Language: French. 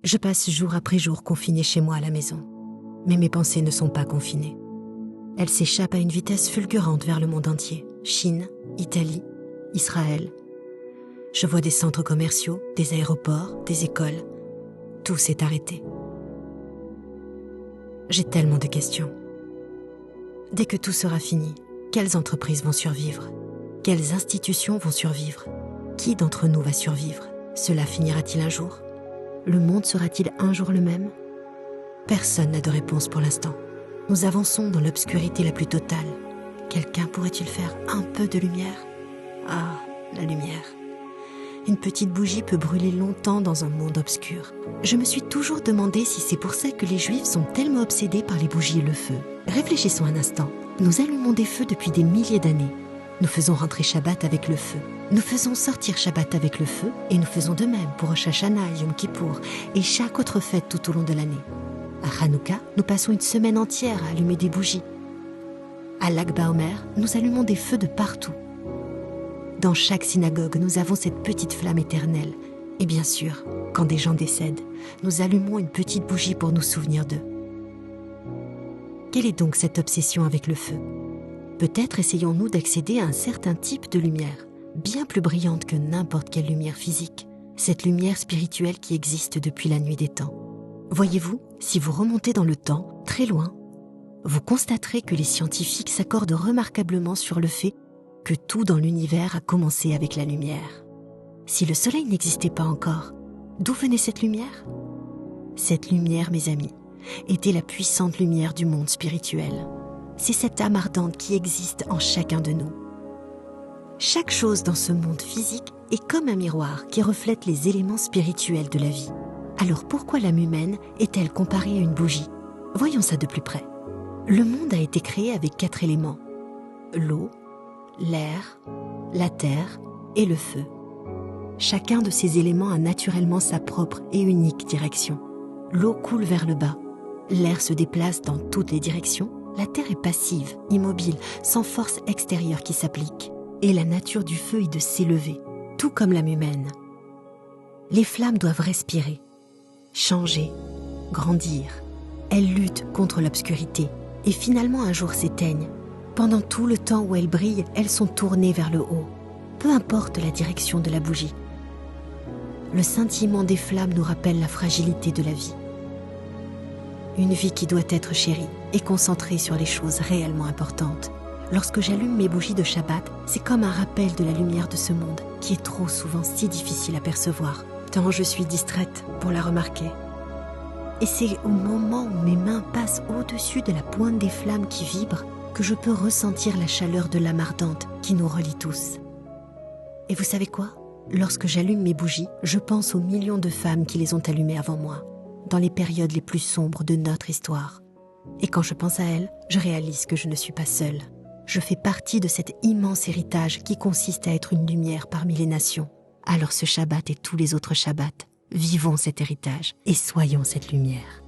Je passe jour après jour confinée chez moi à la maison. Mais mes pensées ne sont pas confinées. Elles s'échappent à une vitesse fulgurante vers le monde entier. Chine, Italie, Israël. Je vois des centres commerciaux, des aéroports, des écoles. Tout s'est arrêté. J'ai tellement de questions. Dès que tout sera fini, quelles entreprises vont survivre? Quelles institutions vont survivre? Qui d'entre nous va survivre? Cela finira-t-il un jour? Le monde sera-t-il un jour le même? Personne n'a de réponse pour l'instant. Nous avançons dans l'obscurité la plus totale. Quelqu'un pourrait-il faire un peu de lumière? Ah, la lumière. Une petite bougie peut brûler longtemps dans un monde obscur. Je me suis toujours demandé si c'est pour ça que les Juifs sont tellement obsédés par les bougies et le feu. Réfléchissons un instant. Nous allumons des feux depuis des milliers d'années. Nous faisons rentrer Shabbat avec le feu. Nous faisons sortir Shabbat avec le feu et nous faisons de même pour Rosh Hashanah, Yom Kippour et chaque autre fête tout au long de l'année. À Hanouka, nous passons une semaine entière à allumer des bougies. À Lag BaOmer, nous allumons des feux de partout. Dans chaque synagogue, nous avons cette petite flamme éternelle. Et bien sûr, quand des gens décèdent, nous allumons une petite bougie pour nous souvenir d'eux. Quelle est donc cette obsession avec le feu? Peut-être essayons-nous d'accéder à un certain type de lumière, bien plus brillante que n'importe quelle lumière physique, cette lumière spirituelle qui existe depuis la nuit des temps. Voyez-vous, si vous remontez dans le temps, très loin, vous constaterez que les scientifiques s'accordent remarquablement sur le fait que tout dans l'univers a commencé avec la lumière. Si le soleil n'existait pas encore, d'où venait cette lumière? Cette lumière, mes amis, était la puissante lumière du monde spirituel. C'est cette âme ardente qui existe en chacun de nous. Chaque chose dans ce monde physique est comme un miroir qui reflète les éléments spirituels de la vie. Alors pourquoi l'âme humaine est-elle comparée à une bougie? Voyons ça de plus près. Le monde a été créé avec 4 éléments. L'eau, l'air, la terre et le feu. Chacun de ces éléments a naturellement sa propre et unique direction. L'eau coule vers le bas. L'air se déplace dans toutes les directions. La terre est passive, immobile, sans force extérieure qui s'applique. Et la nature du feu est de s'élever, tout comme l'âme humaine. Les flammes doivent respirer, changer, grandir. Elles luttent contre l'obscurité et finalement un jour s'éteignent. Pendant tout le temps où elles brillent, elles sont tournées vers le haut, peu importe la direction de la bougie. Le scintillement des flammes nous rappelle la fragilité de la vie. Une vie qui doit être chérie et concentrée sur les choses réellement importantes. Lorsque j'allume mes bougies de Shabbat, c'est comme un rappel de la lumière de ce monde qui est trop souvent si difficile à percevoir, tant je suis distraite pour la remarquer. Et c'est au moment où mes mains passent au-dessus de la pointe des flammes qui vibrent que je peux ressentir la chaleur de l'âme ardente qui nous relie tous. Et vous savez quoi? Lorsque j'allume mes bougies, je pense aux millions de femmes qui les ont allumées avant moi, dans les périodes les plus sombres de notre histoire. Et quand je pense à elles, je réalise que je ne suis pas seule. Je fais partie de cet immense héritage qui consiste à être une lumière parmi les nations. Alors ce Shabbat et tous les autres Shabbats, vivons cet héritage et soyons cette lumière.